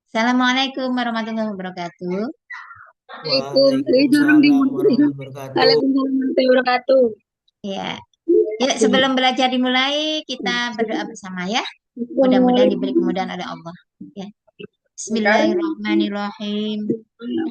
Assalamualaikum warahmatullahi wabarakatuh. Waalaikumsalam warahmatullahi wabarakatuh. Waalaikumsalam warahmatullahi wabarakatuh. Ya, yuk sebelum belajar dimulai kita berdoa bersama ya. Mudah-mudahan diberi kemudahan oleh Allah. Ya. Bismillahirrahmanirrahim.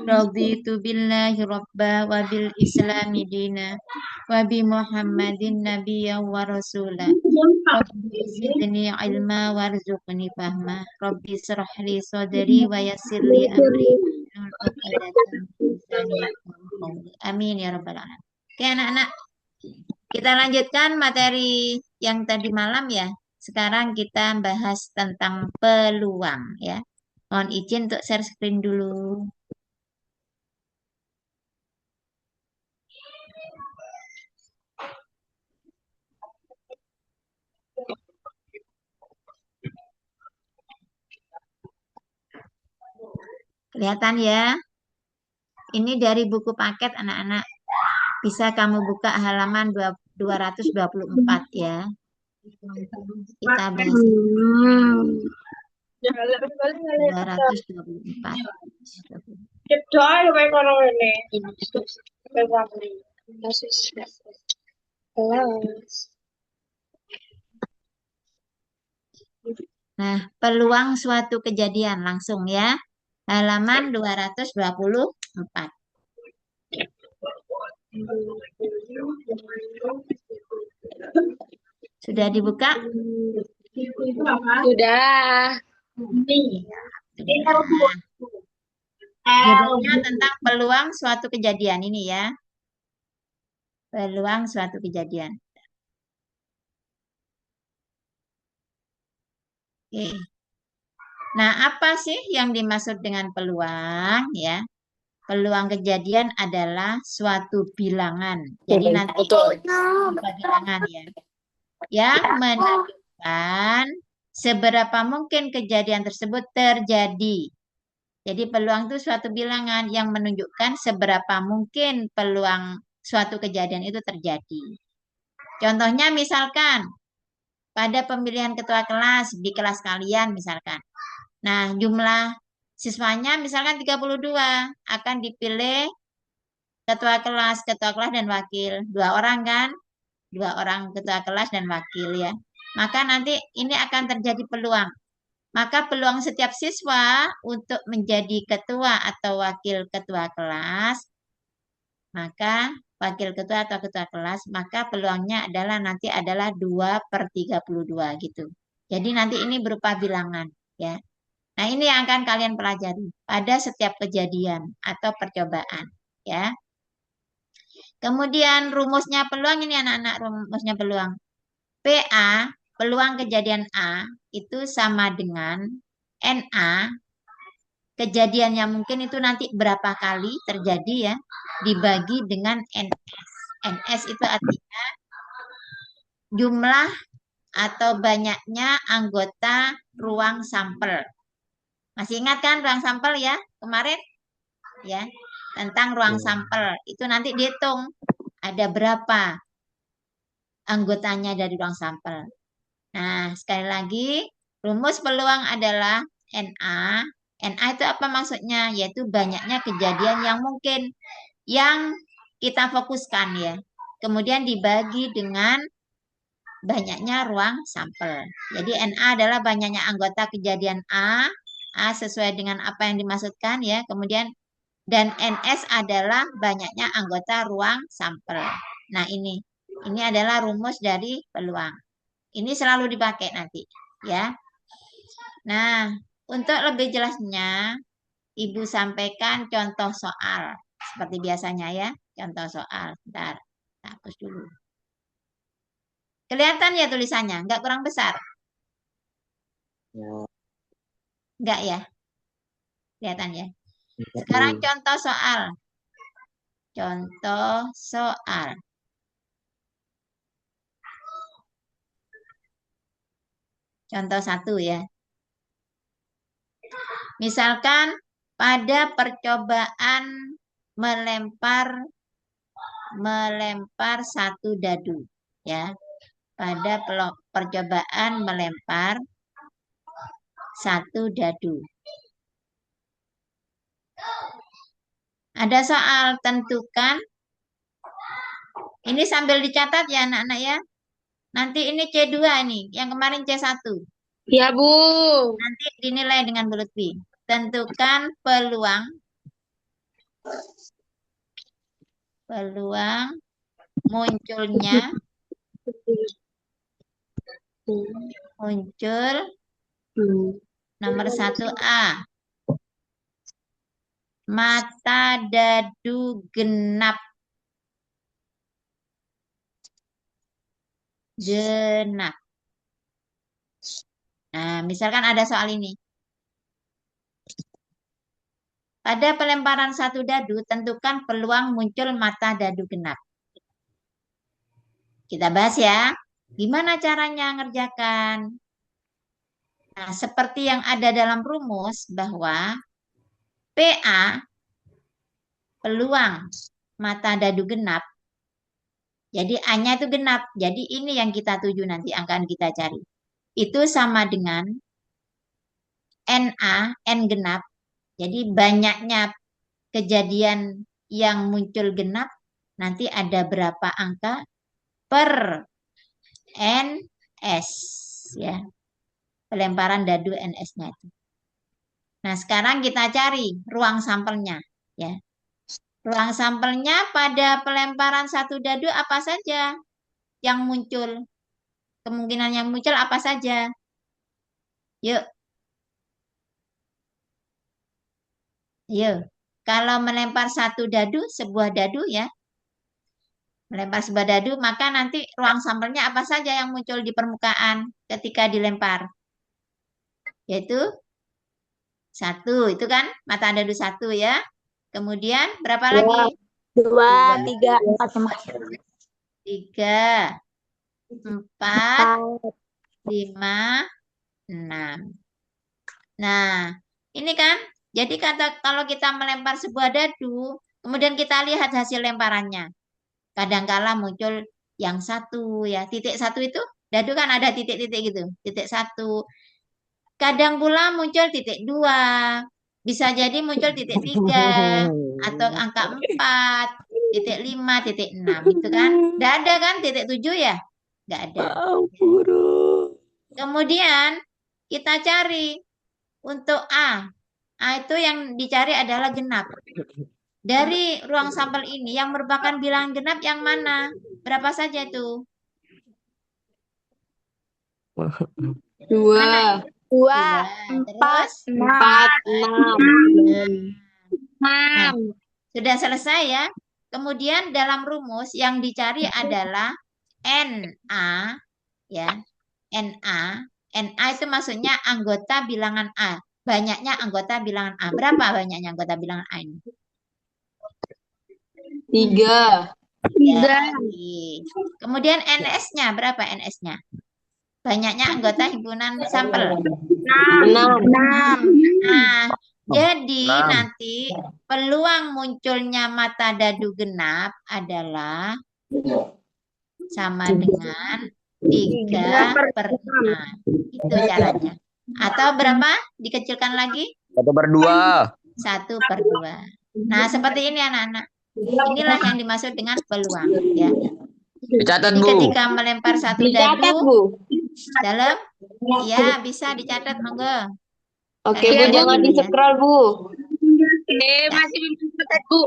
Raditu billahi rabba wa bil islami dina wa bi Muhammadin nabiyya wa rasula. Rabbi zidni ilma warzuqni fahma. Rabbi israh li sadri wa yassir li amri. Wahlul 'uqdatam min lisani yafqahu qawli. Amin ya rabbal alamin. Oke anak-anak, kita lanjutkan materi yang tadi malam ya. Sekarang kita bahas tentang peluang ya. Mohon izin untuk share screen dulu. Kelihatan ya? Ini dari buku paket anak-anak. Bisa kamu buka halaman 224 ya. Kita bahas Hmm. 224. Doa ya kayak orang ini. Nah, peluang suatu kejadian langsung ya. Halaman 224. Sudah dibuka? Sudah. Judulnya tentang peluang suatu kejadian ini ya. Peluang suatu kejadian. Oke. Nah, apa sih yang dimaksud dengan peluang ya? Peluang kejadian adalah suatu bilangan. Jadi nanti berupa bilangan ya. Yang menentukan seberapa mungkin kejadian tersebut terjadi. Jadi peluang itu suatu bilangan yang menunjukkan seberapa mungkin peluang suatu kejadian itu terjadi. Contohnya misalkan pada pemilihan ketua kelas di kelas kalian misalkan. Nah, jumlah siswanya misalkan 32 akan dipilih ketua kelas dan wakil. Dua orang kan? Dua orang ketua kelas dan wakil ya. Maka nanti ini akan terjadi peluang. Maka peluang setiap siswa untuk menjadi ketua atau wakil ketua kelas, maka wakil ketua atau ketua kelas, maka peluangnya adalah nanti adalah 2/32 gitu. Jadi nanti ini berupa bilangan ya. Nah, ini yang akan kalian pelajari pada setiap kejadian atau percobaan ya. Kemudian rumusnya peluang ini anak-anak rumusnya peluang. PA, peluang kejadian A itu sama dengan NA, kejadian yang mungkin itu nanti berapa kali terjadi ya, dibagi dengan NS. NS itu artinya jumlah atau banyaknya anggota ruang sampel. Masih ingat kan ruang sampel ya kemarin? Ya, tentang ruang sampel. Itu nanti dihitung ada berapa anggotanya dari ruang sampel. Nah, sekali lagi, rumus peluang adalah NA. NA itu apa maksudnya? Yaitu banyaknya kejadian yang mungkin yang kita fokuskan ya. Kemudian dibagi dengan banyaknya ruang sampel. Jadi NA adalah banyaknya anggota kejadian A. A sesuai dengan apa yang dimaksudkan ya. Kemudian dan NS adalah banyaknya anggota ruang sampel. Nah, ini adalah rumus dari peluang. Ini selalu dipakai nanti, ya. Nah, untuk lebih jelasnya, Ibu sampaikan contoh soal. Seperti biasanya ya, contoh soal. Bentar, hapus dulu. Kelihatan ya tulisannya, nggak kurang besar? Ya, Nggak ya, kelihatan ya. enggak, Sekarang Bu. contoh soal. Contoh soal. Contoh satu ya. Misalkan pada percobaan melempar melempar satu dadu ya. Pada percobaan melempar satu dadu. Ada soal tentukan. Ini sambil dicatat ya anak-anak ya. Nanti ini C2 nih, yang kemarin C1. Ya, Bu. Nanti dinilai dengan bulat B. Tentukan peluang munculnya muncul nomor 1A. Mata dadu genap. Genap. Nah, misalkan ada soal ini. Pada pelemparan satu dadu, tentukan peluang muncul mata dadu genap. Kita bahas ya. Gimana caranya ngerjakan? Nah, seperti yang ada dalam rumus bahwa PA, peluang mata dadu genap, jadi A-nya itu genap. Jadi ini yang kita tuju nanti, angkaan kita cari. Itu sama dengan NA, N genap. Jadi banyaknya kejadian yang muncul genap, nanti ada berapa angka per NS. Ya, pelemparan dadu NS-nya itu. Nah, sekarang kita cari ruang sampelnya. Ya, ruang sampelnya pada pelemparan satu dadu apa saja yang muncul? Kemungkinan yang muncul apa saja? Yuk, yuk. Kalau melempar satu dadu, sebuah dadu ya, melempar sebuah dadu, maka nanti ruang sampelnya apa saja yang muncul di permukaan ketika dilempar? Yaitu satu, itu kan mata dadu satu ya. Kemudian berapa lagi? Dua, Dua, tiga, empat, tiga, empat, lima, enam. Nah, ini kan, jadi kalau kita melempar sebuah dadu, kemudian kita lihat hasil lemparannya. Kadangkala muncul yang satu ya, titik satu itu, dadu kan ada titik-titik gitu, titik satu. Kadang pula muncul titik dua, bisa jadi muncul titik tiga, atau angka 4, titik 5, titik 6, itu kan. Tidak ada kan titik 7 ya? Tidak ada. Kemudian kita cari untuk A. A itu yang dicari adalah genap. Dari ruang sampel ini yang merupakan bilangan genap yang mana? Berapa saja itu? dua, Dua. Terus? empat, enam. Nah, sudah selesai ya. Kemudian dalam rumus yang dicari adalah NA ya. NA. NA itu maksudnya anggota bilangan A. Banyaknya anggota bilangan A. Berapa banyaknya anggota bilangan A ini? Tiga. Ya, kemudian NS-nya berapa NS-nya? Banyaknya anggota himpunan sampel. Enam. Nah, jadi 6. nanti peluang munculnya mata dadu genap adalah sama dengan 3 per 6. Itu caranya. Atau berapa? Dikecilkan lagi? 1/2. 1 per 2. Nah, seperti ini anak-anak. Inilah yang dimaksud dengan peluang. Ya. Dicatat, Jadi Bu. ketika melempar satu Dicatat, dadu Bu. dalam, ya bisa dicatat, monggo. Oke, Kalian Bu, lihat jangan dulu ya. di-scroll, Bu. Masih belum dicatat, Bu.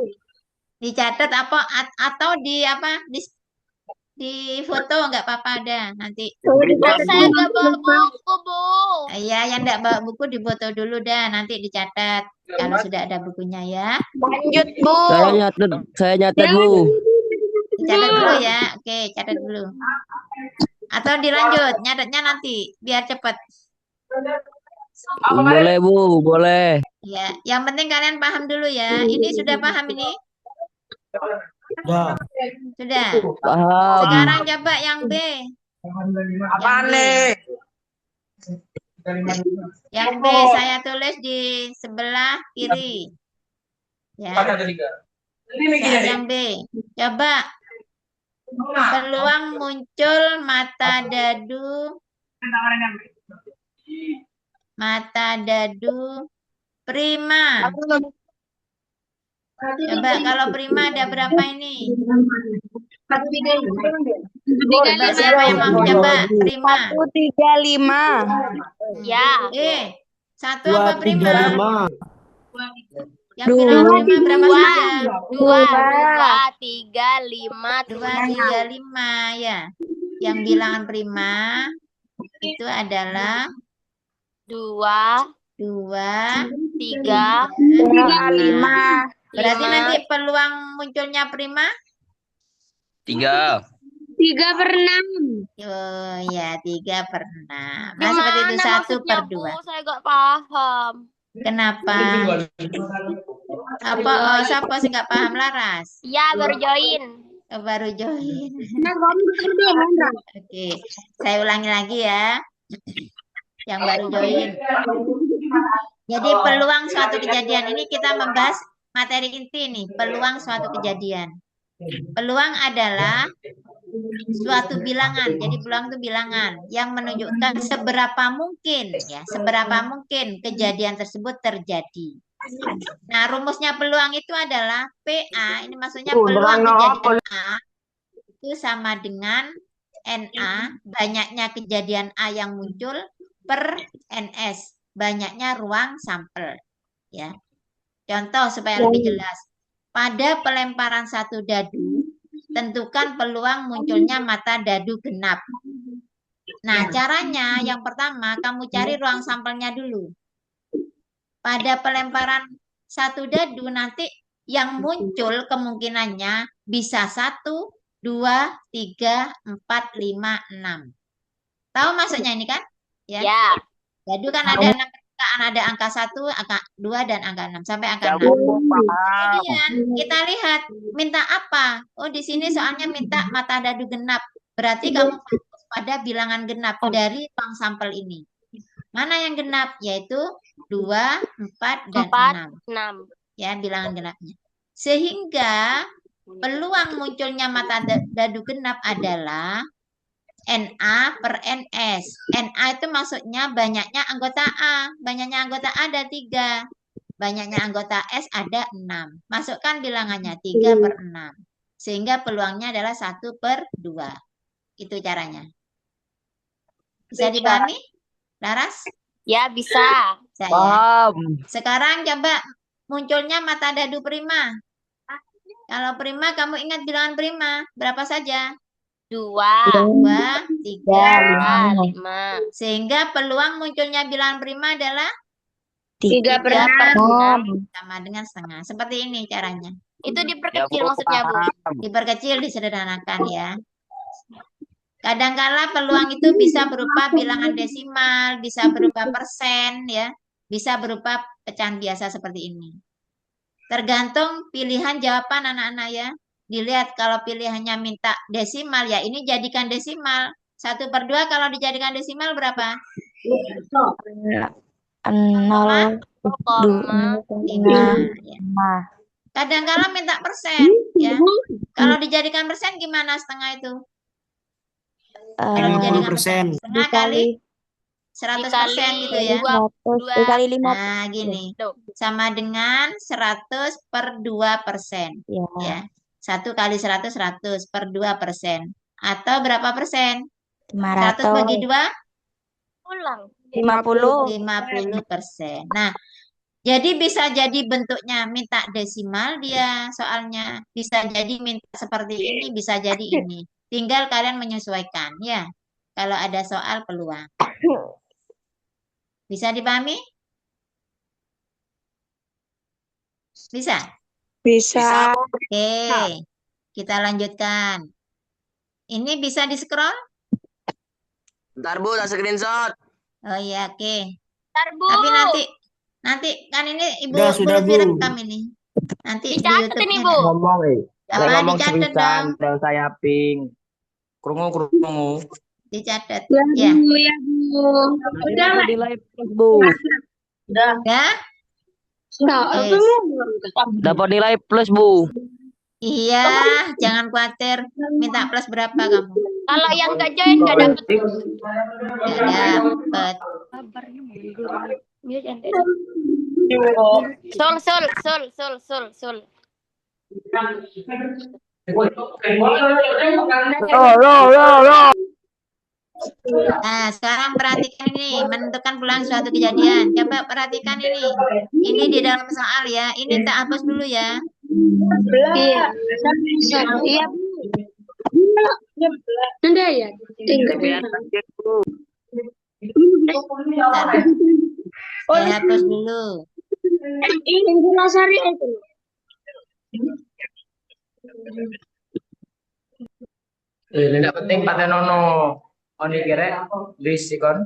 Dicatat apa atau di apa di foto nggak apa-apa ada nanti. Saya nggak bawa buku, Bu. Ya, yang nggak bawa buku difoto dulu dah, nanti dicatat kalau sudah ada bukunya ya. Lanjut, Bu. Saya nyatet, Bu. Dicatat dulu ya. Oke, catat dulu. Atau dilanjut, nyatetnya nanti biar cepat. Boleh, Bu, boleh. Ya, yang penting kalian paham dulu ya. Ini sudah paham ini? Ya. Sudah. Paham. Sekarang coba yang B. Apaan nih? Yang B saya tulis di sebelah kiri. Ya. Soal yang B. Coba peluang muncul mata dadu prima. Coba kalau prima ada berapa ini? Tiga Coba lima. siapa yang mau coba prima? 135. Ya. Satu apa prima? 235. Yang bilang prima berapa Dua. saja? Dua. 3, 5, 2, 7. 3, 5 ya. Yang bilangan prima itu adalah 2, 2, 3, 5. Berarti 5. nanti peluang munculnya prima? 3. 3/6. Oh ya, 3/6. Nah, seperti itu, Gimana 1/2. Bu? Saya gak paham. Kenapa? Apa? Oh, siapa sih nggak paham Laras? Ya, baru join. Oh, baru join. Oke, saya ulangi lagi ya. Yang baru join. Jadi peluang suatu kejadian ini kita membahas materi inti nih, peluang suatu kejadian. Peluang adalah suatu bilangan. Jadi peluang itu bilangan yang menunjukkan seberapa mungkin ya, seberapa mungkin kejadian tersebut terjadi. Nah, rumusnya peluang itu adalah PA, ini maksudnya peluang kejadian A itu sama dengan NA, banyaknya kejadian A yang muncul per NS, banyaknya ruang sampel. Ya. Contoh supaya lebih jelas. Pada pelemparan satu dadu, tentukan peluang munculnya mata dadu genap. Nah, caranya yang pertama kamu cari ruang sampelnya dulu. Pada pelemparan satu dadu nanti yang muncul kemungkinannya bisa 1, 2, 3, 4, 5, 6. Tahu maksudnya ini kan? Ya. Ya. Dadu kan ada angka 1, angka 2, dan angka 6 sampai angka 6. Kemudian kita lihat minta apa? Oh, di sini soalnya minta mata dadu genap. Berarti kamu fokus pada bilangan genap dari ruang sampel ini. Mana yang genap? Yaitu 2, 4, dan 4, 6. 6. Ya, bilangan genapnya. Sehingga peluang munculnya mata dadu genap adalah NA per NS. NA itu maksudnya banyaknya anggota A. Banyaknya anggota A ada 3. Banyaknya anggota S ada 6. Masukkan bilangannya 3/6. Sehingga peluangnya adalah 1/2. Itu caranya. Bisa dipahami, Laras? Ya, bisa. Saya. Paham. Sekarang coba munculnya mata dadu prima. Kalau prima, kamu ingat bilangan prima. Berapa saja? 2, 2, 3, 5. Sehingga peluang munculnya bilangan prima adalah 3/6. sama dengan setengah. Seperti ini caranya. Itu diperkecil maksudnya, Bu. Diperkecil, disederhanakan ya. Kadangkala peluang itu bisa berupa bilangan desimal, bisa berupa persen ya, bisa berupa pecahan biasa seperti ini. Tergantung pilihan jawaban anak-anak ya. Dilihat kalau pilihannya minta desimal ya ini jadikan desimal. 1/2 kalau dijadikan desimal berapa? 0,5 ya. Kadang-kala minta persen ya. Kalau dijadikan persen gimana setengah itu? Kalau dijadikan persen setengah kali 100% gitu ya. Dikali 5. Nah, gini. Sama dengan 100/2%. Ya. 1 kali 100, 100/2%. Atau berapa persen? 100 bagi 2? Ulang. 50%. Nah, jadi bisa jadi bentuknya minta desimal dia soalnya. Bisa jadi minta seperti ini, bisa jadi ini. Tinggal kalian menyesuaikan ya. Kalau ada soal peluang. Bisa dipahami? Bisa? Bisa. Oke. Kita lanjutkan. Ini bisa di-scroll? Ntar Bu, tak screenshot. Oh iya, oke. Ntar, Bu. Tapi nanti kan ini Ibu Sudah, Bu. rekam ini. Nanti di Dicatat ini, YouTube-nya. Bu. Ngomong Apa dicatat dong? Dan saya ping. Krungu. Dicatat. Ya, Ya. Bu. Ya, Bu. Udah. Di live plus, Bu. Ya? Yes. Dapat nilai plus, Bu. Iya, jangan khawatir. Minta plus berapa kamu? Kalau yang nggak join nggak dapet. Nggak dapet. Sul. Lo. Nah, sekarang perhatikan ini, menentukan peluang suatu kejadian. Coba perhatikan ini. Ini di dalam soal ya. Ini tak hapus dulu ya. Iya. Iya. Nanti ya. Bentar. Saya hapus dulu. Ini Gunasari itu. Tidak penting pakai nono. Oni kira list ikon.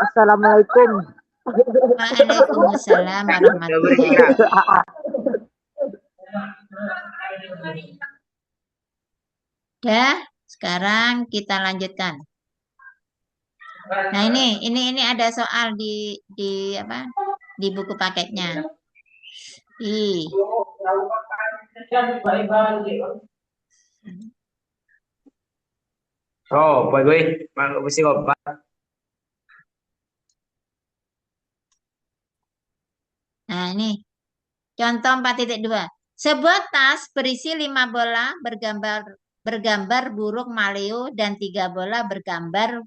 Assalamualaikum. Waalaikumsalam warahmatullahi wabarakatuh. Dah, sekarang kita lanjutkan. Nah, ini ada soal di apa? Di buku paketnya. Ih. Oh, boy gue, mau mesti ngobat. Nah, ini contoh 4.2. Sebuah tas berisi 5 bola bergambar burung maleo dan 3 bola bergambar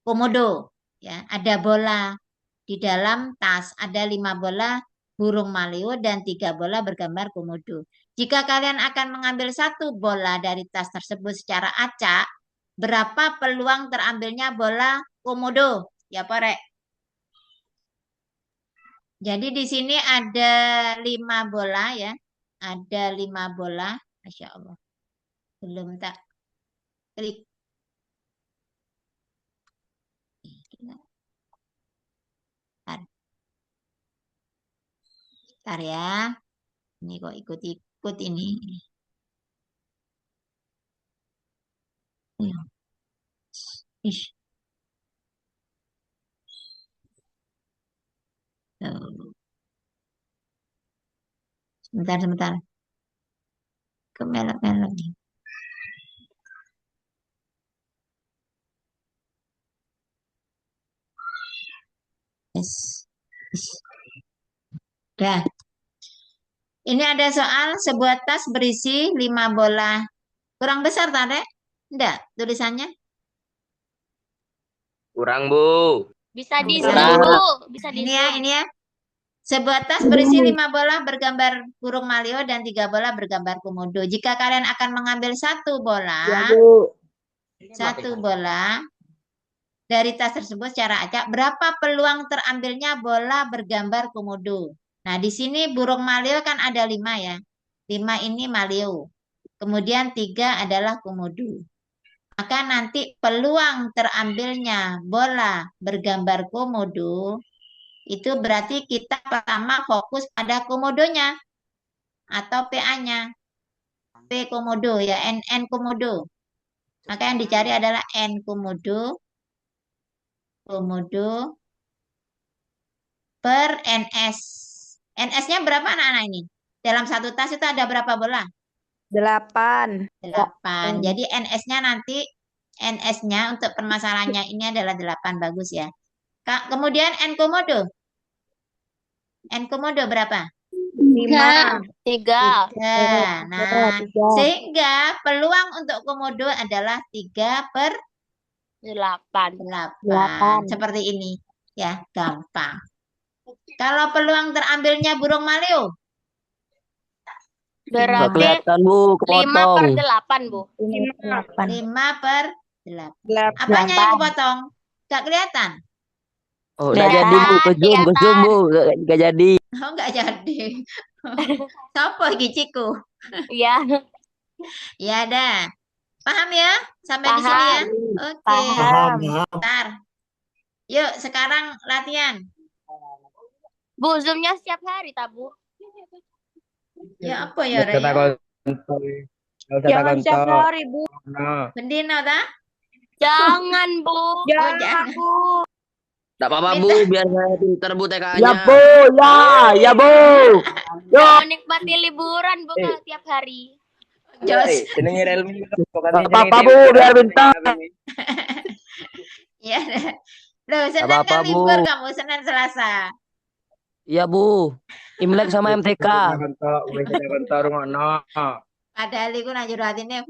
komodo. Ya, ada bola di dalam tas, ada 5 bola burung maleo dan 3 bola bergambar komodo. Jika kalian akan mengambil 1 bola dari tas tersebut secara acak, berapa peluang terambilnya bola komodo? Ya, Porek. Jadi di sini ada 5 bola ya. Ada 5 bola. Masya Allah. Belum tak klik. Bentar. Bentar ya. Ini kok ikut-ikut ini. Ish. Tuh. Sebentar. Kemelak-melak nih. Yes. Dah. Ini ada soal sebuah tas berisi 5 bola. Kurang besar tadi? Enggak, tulisannya? Kurang, Bu. Bisa Kurang di besar. Bu. Bisa di Ini ya. Sebuah tas berisi 5 bola bergambar burung maleo dan 3 bola bergambar komodo. Jika kalian akan mengambil 1 bola, dari tas tersebut secara acak, berapa peluang terambilnya bola bergambar komodo? Nah, di sini burung maleo kan ada 5 ya. 5 ini maleo. Kemudian 3 adalah komodo. Maka nanti peluang terambilnya bola bergambar komodo itu berarti kita pertama fokus pada komodonya atau PA-nya. P komodo ya, N komodo. Maka yang dicari adalah N komodo per NS. NS-nya berapa anak-anak ini? Dalam satu tas itu ada berapa bola? 8. 8. Jadi NS-nya untuk permasalahannya ini adalah 8. Bagus ya. Kemudian N komodo. N komodo berapa? 5. 3. 3. Nah, sehingga peluang untuk komodo adalah 3 per 8. 8. Seperti ini. Ya, gampang. Kalau peluang terambilnya burung maleo? Nggak Berarti kelihatan, Bu, 5 kepotong. per 8, Bu. 5 per 8. Apanya yang kepotong? Gak kelihatan? Oh, udah jadi, Bu. Ke zoom, Bu. Nggak jadi. Oh, nggak jadi. Sopo giciku? Iya. Ya ada. Paham ya? Sampai di sini ya? Oke. Bentar. Yuk, sekarang latihan. Bu, Zoom-nya setiap hari, Bu. Ya apa ya, Rek? Jangan setiap hari, Bu. Bendino ta? Jangan, Bu. Jangan. Bu. Nggak apa-apa, Bu. Biar saya pinter, Bu, TK-nya. Ya Bu, ya Bu. Mau nikmati liburan, Bu, kalau tiap hari. Jos. jenenge relmi bukan Gak jenenge apa-apa, Bu, tempe. biar bintang. Ya. Loh, Gak Senin apa-apa, kan Bu. libur kamu, Senin Selasa. Iya, Bu. Imlek sama MTK. Kontok, wis kontok ngono. Padahal iku nang jero atine,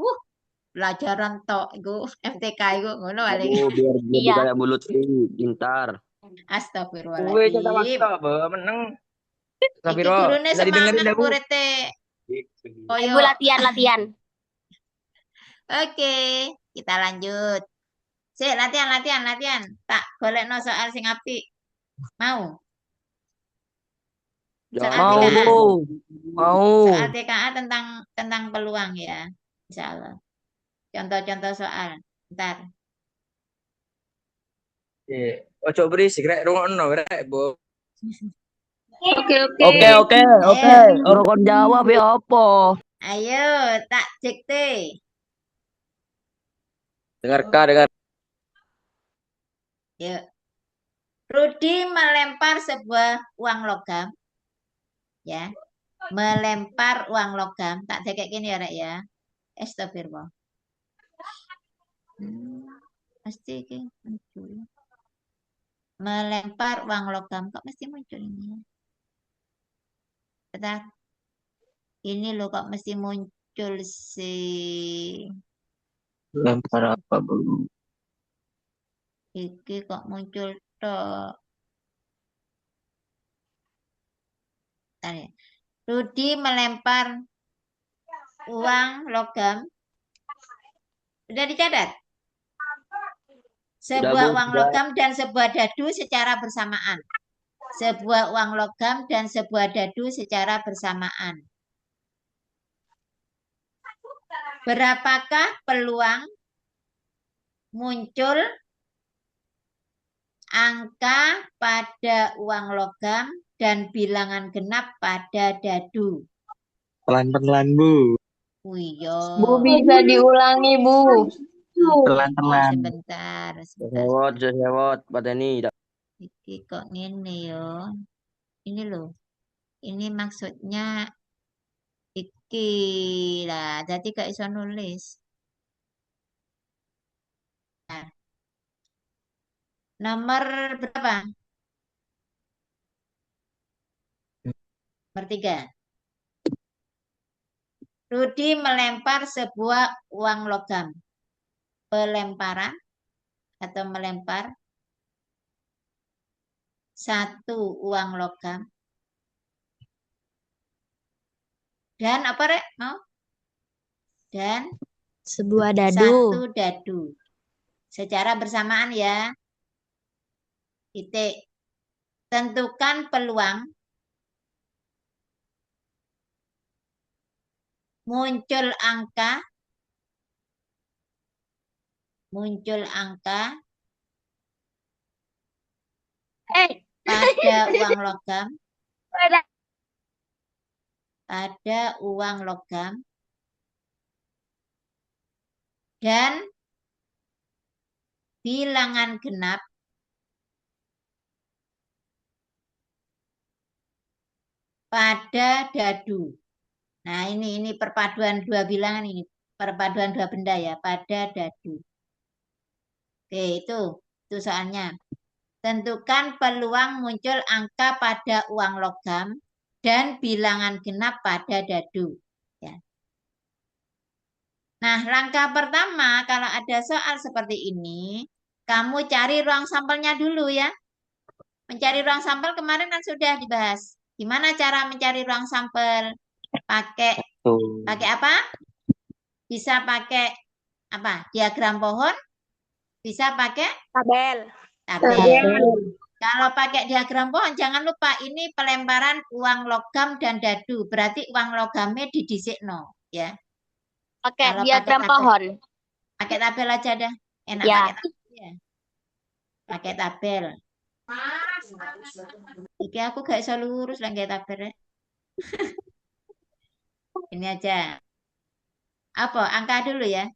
pelajaran tok iku MTK iku ngono Iya, paling. Bu, biar jadi Iya. kayak Bu Lutfi, pintar. Wis cetak Astagfirullahaladzim. kontok, meneng. Iki Safiro, gurune bisa didengerin semangat dah, Bu. muridnya. Ibu Koyo. latihan. Oke, kita lanjut. Sik, latihan. Tak golekno soal sing apik. Mau? Soal Mau, TKA. Bu. Mau. Soal TKA tentang peluang ya. Insyaallah. Contoh-contoh soal. Ntar. Ojo berisik rek rungokno rek, Bu. Oke. Oke. Ayo, Orang kon jawab ya apa? ayo, tak dikte. Dengar. Yuk. Rudi melempar sebuah uang logam. Ya. Melempar uang logam. Tak dekek gini ya, Rek ya. Astagfirullah. Pasti ini muncul. Melempar uang logam. Kok mesti muncul ini ya? Bentar. Ini loh kok mesti muncul sih. Lempar apa, Bu? Iki kok muncul tok. Bentar ya. Rudi melempar uang logam. Sudah dicatat? Sebuah Bu, uang sudah. logam dan sebuah dadu secara bersamaan. Sebuah uang logam dan sebuah dadu secara bersamaan. Berapakah peluang muncul angka pada uang logam dan bilangan genap pada dadu? Pelan-pelan, Bu. Wiyo. Bu, bisa diulangi, Bu. Pelan-pelan. Sebentar. Sewot, pada ini. Iki kok ngene yo. Ini loh. Ini maksudnya iki lah. Jadi gak iso nulis. Nah. Nomor berapa? Nomor 3. Rudi melempar sebuah uang logam. Pelemparan atau melempar satu uang logam. Dan apa Rek? Mau? Dan Sebuah dadu. satu dadu. Secara bersamaan ya. Titik. Tentukan peluang muncul angka pada uang logam dan bilangan genap pada dadu. Nah, ini perpaduan dua bilangan ini, perpaduan dua benda ya, pada dadu. Oke, itu soalnya. Tentukan peluang muncul angka pada uang logam dan bilangan genap pada dadu. Ya. Nah, langkah pertama kalau ada soal seperti ini, kamu cari ruang sampelnya dulu ya. Mencari ruang sampel kemarin kan sudah dibahas. Gimana cara mencari ruang sampel? Pakai apa? Bisa pakai apa? Diagram pohon? Bisa pakai Tabel. Kalau pakai diagram pohon, jangan lupa ini pelemparan uang logam dan dadu. Berarti uang logamnya didisikno, ya. Pakai Kalau diagram pakai pohon. Pakai tabel aja dah. Enak Ya. pakai tabel. Ya. Pakai tabel. Iki aku gak iso lurus lah pakai tabel. Ya. Ini aja. Apa? Angka dulu ya.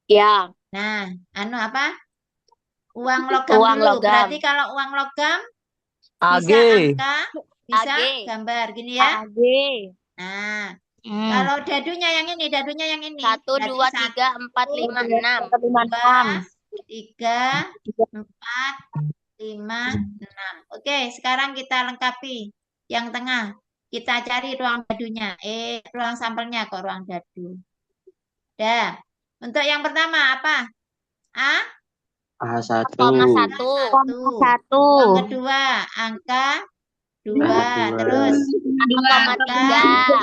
Ya. Nah, apa? Uang logam Uang dulu. logam. Berarti kalau uang logam AG. bisa angka, bisa AG. gambar gini ya. AG. Nah, Kalau dadunya yang ini, dadunya yang ini. 1, Berarti 2, 3, 4, 5, 6. 2, 3, 4, 5, 6. Oke, sekarang kita lengkapi yang tengah. Kita cari ruang dadunya. Ruang sampelnya kok ruang dadu. Dah. Untuk yang pertama apa? A? A1. 1,1. Yang kedua, angka 2. Terus angka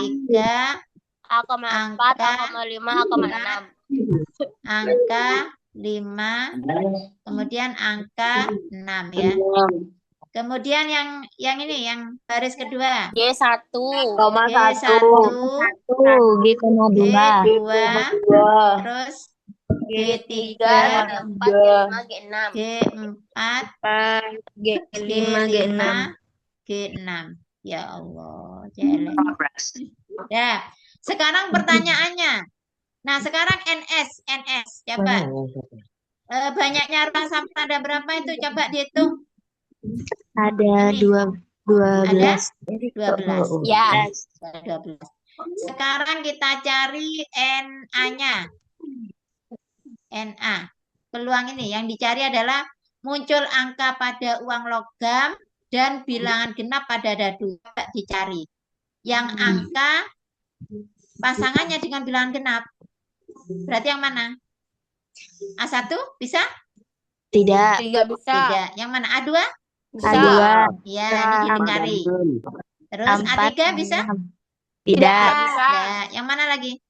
3. A,4, A,5, A,6. Angka 5. Kemudian angka 6 ya. Kemudian yang ini, yang baris kedua. G1. G1, G,2. G2, terus G3, G4, G5, G6. G4, G5, G5, G6. Ya Allah, jelek. Ya, sekarang pertanyaannya. Nah, sekarang NS. Coba. Banyaknya ruang sampel ada berapa itu? Coba dihitung. Ada Ini. 12. 12. Ya. 12. Sekarang kita cari NA-nya. NA. Peluang ini yang dicari adalah muncul angka pada uang logam dan bilangan genap pada dadu. Coba dicari. Yang angka pasangannya dengan bilangan genap. Berarti yang mana? A1 bisa? Tidak. Tidak bisa. Tidak. Yang mana? A2? Bisa. Ya, ini dicari. Terus A3 bisa? Tidak. Bisa. Ya, yang mana lagi?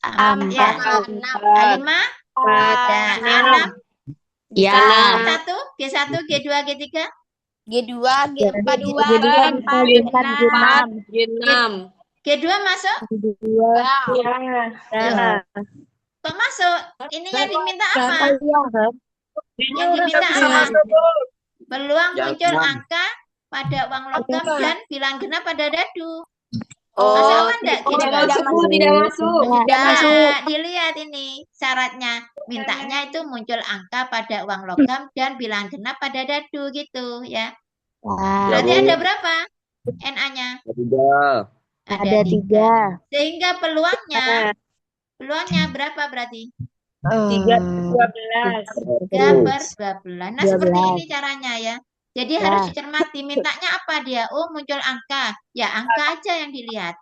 A4. Ya. A5? Ada. A6? Ya. G1, G1, G2, G3? G2, G4, G2, G4, G6. G2 masuk? Ya. Kok masuk? Ini yang diminta apa? Yang diminta apa? Peluang muncul angka pada uang logam dan bilangan genap pada dadu. Masuk apa enggak? Tidak masuk. Nah, dilihat ini syaratnya. Mintanya itu muncul angka pada uang logam dan bilangan genap pada dadu gitu ya. Berarti ada berapa NA-nya? 3. Ada 3. Sehingga peluangnya berapa berarti? 3/12. Nah, seperti ini caranya ya. Jadi harus dicermati. Mintanya apa dia? Oh, muncul angka. Ya, angka aja yang dilihat.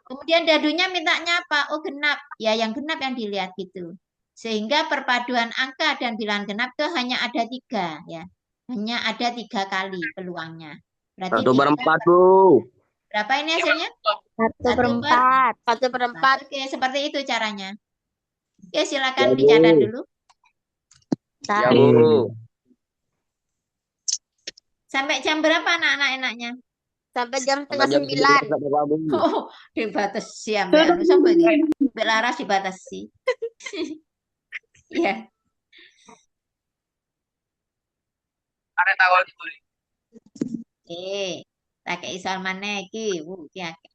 Kemudian dadunya mintanya apa? Oh, genap. Ya, yang genap yang dilihat gitu. Sehingga perpaduan angka dan bilangan genap itu hanya ada 3 ya. Hanya ada 3 kali peluangnya. Berarti 1/4, Bu. berapa ini hasilnya? 1/4. 1/4. Oke, seperti itu caranya. Oke, silakan dicatat dulu. Ya, Bu. Sampai jam berapa anak-anak enaknya? Sampai jam Sampai setengah jam 9. 9, Bu. Oh, dibatasi sampai anu sampai ini. Sampai laras dibatasi. Iya. Ada tawar itu. Tak kei soal mana iki? Iki akeh.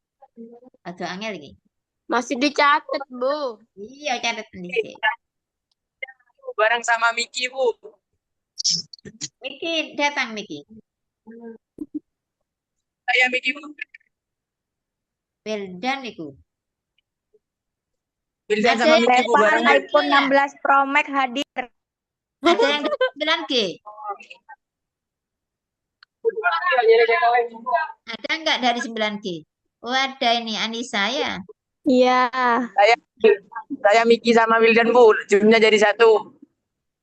Aduh angel iki. Masih dicatat, Bu. Iya, catat dhisik. Bareng sama Miki, Bu. Miki datang Miki. Saya Miki, Bu. Wildan iku. Wildan sama Miki, Bu. Bareng. iPhone 16 Pro Max hadir. Ada yang 9G? Ada enggak dari 9G? Oh, ada ini Anissa ya. Iya. Saya Miki sama Wildan, Bu. Zoom-nya jadi 1.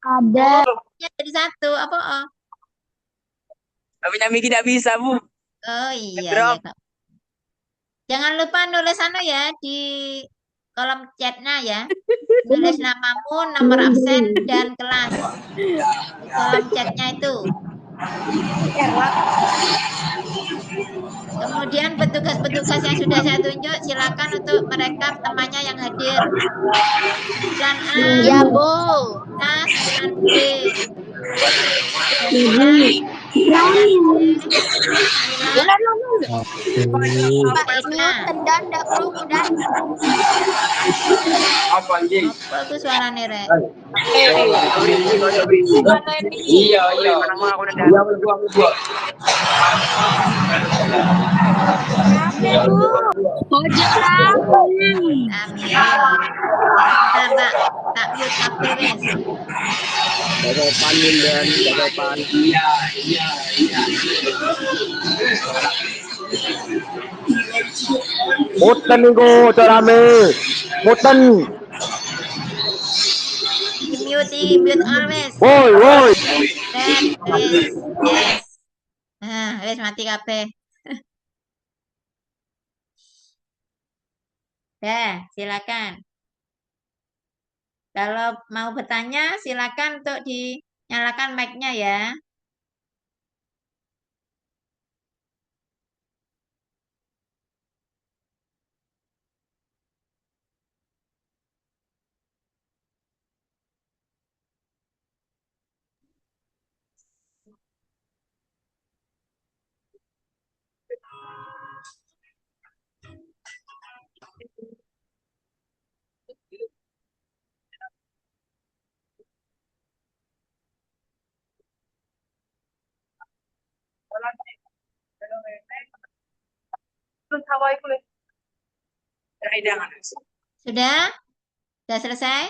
Ada. Ya, jadi 1 apa? Oh, Tapi Miki tidak bisa, Bu. oh iya, Drop. ya, Kak. Jangan lupa nulis ya di kolom chatnya ya. Nulis namamu, nomor absen, dan kelas. Di kolom chatnya itu. Kemudian petugas-petugas yang sudah saya tunjuk silakan untuk merekam temannya yang hadir. 9A, Ya, Bu. 9B. Pak, ini tendang dak perlu dan Apa anjing? Apa itu suaranya, Rek? Iya. Aku udah Ojek. Amin. Sebentar tak mute kabeh wis. Sopan Wildan, sopan. Muten niku, rame. Muten. Mute always. Woi, woi. Set wis. Yes. Wis mati kabeh. Dah, silakan. Kalau mau bertanya, silakan untuk dinyalakan mic-nya ya. Sudah? Sudah selesai?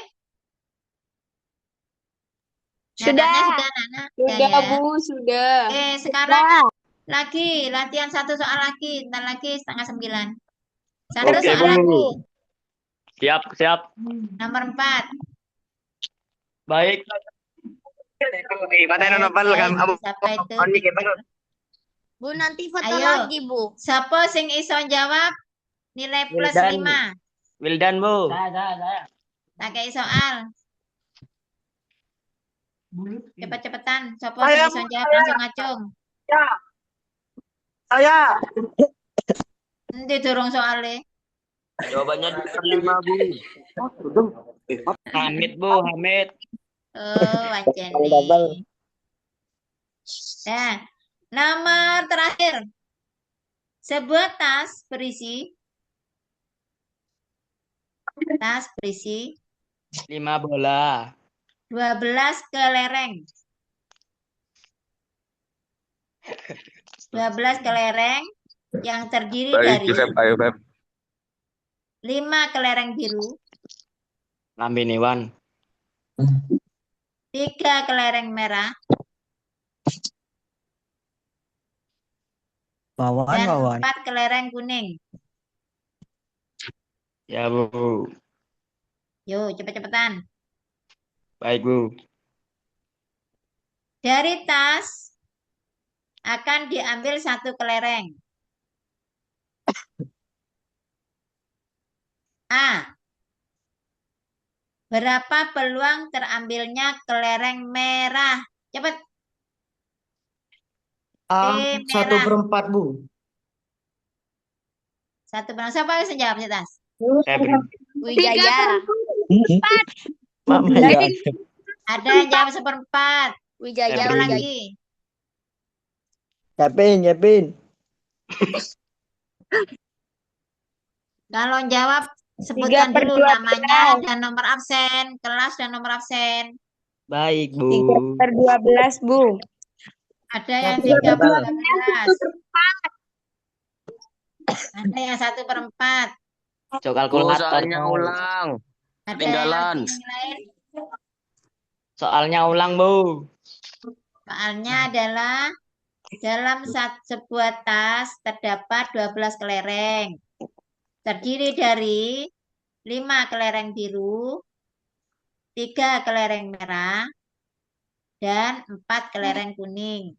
Nyatanya sudah, anak-anak? Sudah, ya. Bu, sudah. Oke, sekarang lagi latihan satu soal lagi. Ntar lagi 8:30. Satu Oke, soal Bu. lagi. Siap, siap. Nomor 4. Baik. Siapa itu? Bu, nanti foto Ayo. lagi, Bu. Siapa sing iso jawab nilai plus Wildan. 5? Wildan, Bu. Tak kayak soal. Cepet-cepetan. Siapa sing iso jawab langsung ngacung. Saya. Nanti dorong soalnya. Jawabannya 5, Bu. Hamid, Bu, Hamid. Oh, wajan nih. Nah, nomor terakhir. Sebuah tas berisi 5 bola. 12 kelereng. 12 kelereng yang terdiri dari 5 kelereng biru, Lambe Newan. 3 kelereng merah, dan 4 kelereng kuning. Ya, Bu. Yuk, cepet-cepetan. Baik, Bu. Dari tas akan diambil 1 kelereng. A. Berapa peluang terambilnya kelereng merah? Cepet. B, merah. 1/4, Bu. 1/4. Siapa yang jawab di tas? Saya beri. Wijaya. Mama Jadi- ya. Ada yang jawab 1/4. Wijaya. Jawab Febri. lagi. Yapin. Kalau jawab sebutkan dulu 3/12. namanya dan nomor absen, kelas dan nomor absen. Baik, Bu. 3/12, Bu. Ada yang Ya, 3/12. Ada yang 1/4. Cok kalkulator. Soalnya ulang. Ada Ketinggalan. yang lain. Soalnya ulang, Bu. Soalnya adalah dalam sebuah tas terdapat 12 kelereng. Terdiri dari 5 kelereng biru, 3 kelereng merah, dan 4 kelereng kuning.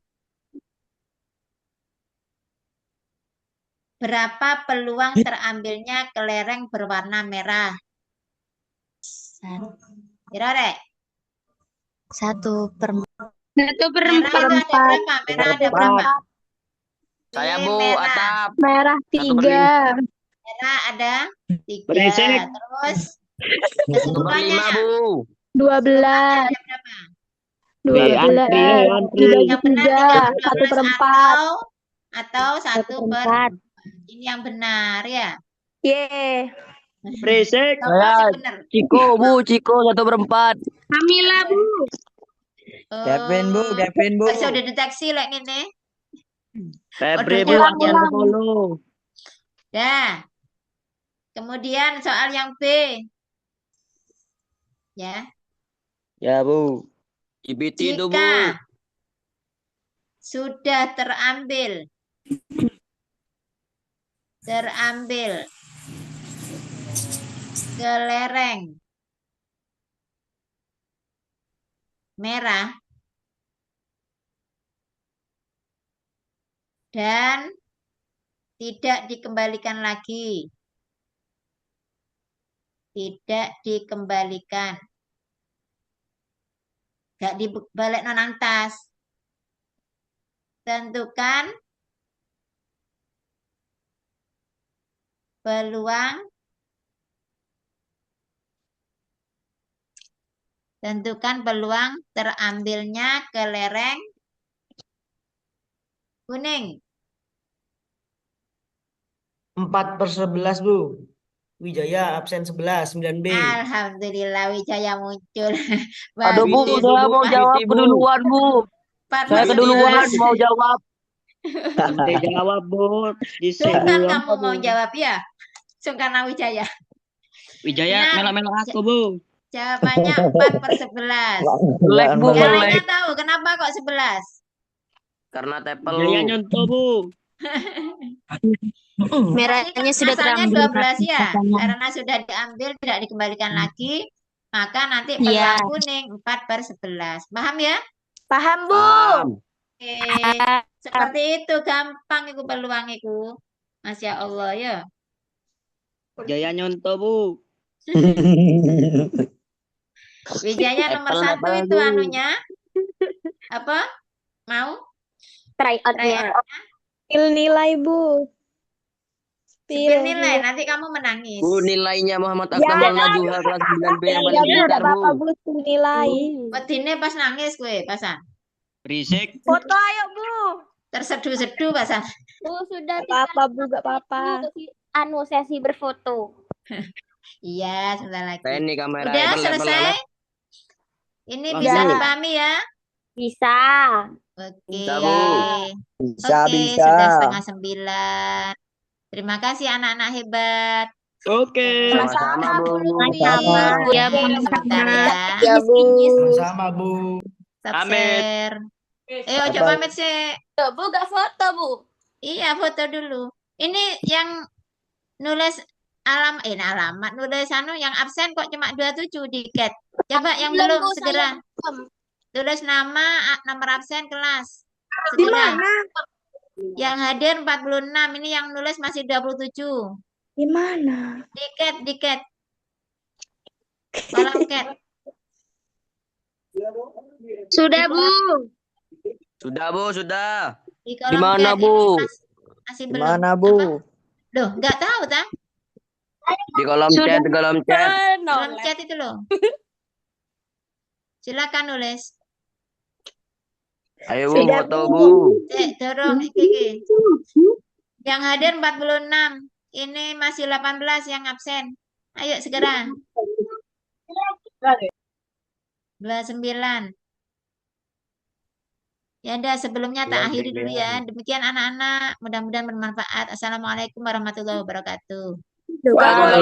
Berapa peluang terambilnya kelereng berwarna merah? Kira Rek? 1/4. 1/4. Merah itu ada berapa? Merah ada berapa? Saya, B, Bu, merah. Atap. Merah 3. Merah ada 3. Berisik. Terus 1/5, kesimpulannya Bu. 12. ada berapa? 12. antri. Yang benar 1/4. atau 1/4. Ini yang benar ya. Ye. Berisik. Siapa sih benar? Ciko, Bu. Ciko 1/4. Kamila, Bu. Kevin Bu. Bu. Bisa udah deteksi like ini. Febri, Ordernya Bu. Latihan 10. Dah. Kemudian soal yang B. Ya. Ya, Bu. IPT itu, Bu. Jika sudah terambil kelereng merah dan tidak dikembalikan lagi. Tidak dikembalikan. Gak dibalik nonang tas. Tentukan peluang terambilnya kelereng kuning. 4/11, Bu. Wijaya absen 11, 9B. Alhamdulillah Wijaya muncul. Aduh, Bu, Bagus. saya mau jawab IPT, Bu. keduluan, Bu. Saya keduluan 4/11. mau jawab. Nanti jawab, Bu. Di Sungkan sebelum kamu mau jawab ya? Sungkan Wijaya. Wijaya Benar. melak-melak aku, Bu. Jawabannya 4/11. Jelek, Bu, Yang jelek. lainnya tahu kenapa kok 11? Karena tepel, Wijaya Bu. nyontoh, Bu. Merahnya sudah Asalnya terambil. 12 ya. Karena sudah diambil tidak dikembalikan lagi, maka nanti Iya. peluang kuning 4/11. Paham ya? Paham, Bu? Paham. Oke. Seperti itu gampang itu peluang itu. Masya Allah ya. Wijaya nyontoh, Bu. Wijaya nomor Apple, 1 apple, itu Bu. anunya. Apa? Mau? Try Tryout. Spill nilai, Bu. Spill nilai, nanti kamu menangis. Bu, nilainya Muhammad Akmal Najuha kelas 9B yang paling Ya, Bu, pintar, enggak apa-apa, Bu. Bu. Spill nilai. Wedine pas nangis gue, pasan. Berisik. Foto ayo, Bu. Terseduh-seduh, pasan. Bu, sudah Enggak apa-apa, Bu, enggak apa-apa. anu sesi berfoto. Iya, sebentar lagi. Saya ini kamera Udah Apple, selesai? Apple. Ini Langsung. bisa dipahami ya? Bisa. Oke. Bisa, Bu. Oke, sudah 8:30. Terima kasih anak-anak hebat. Oke. Sama-sama, Bu. Sama. Ya, Bu. Sebentar ya. Ya, Bu. Sama, Bu. Stop Pamit. share. Coba pamit sih. Bu, gak foto, Bu. Iya, foto dulu. Ini yang nulis alamat nulis yang absen kok cuma 27 di cat. Coba yang belum Bu, segera saya belum. tulis nama, nomor absen, kelas. Segera. Yang hadir 46, ini yang nulis masih 27. Di mana? Di cat. Kolom cat. Sudah, Bu. Sudah, Bu, sudah. Di kolom Di mana, chat Bu? ini masih belum. Mana, Apa? Bu? Loh, nggak tahu, tak? Di kolom chat, di kolom chat. Kolom chat itu loh. Silakan nulis. Ayo, Bu, Sudah, foto, Bu. Bu. Dorong iki. Yang hadir 46. Ini masih 18 yang absen. Ayo segera. 29. Ya udah sebelumnya tak akhiri dulu ya. Demikian anak-anak. Mudah-mudahan bermanfaat. Assalamualaikum warahmatullahi wabarakatuh. Waalaikumsalam.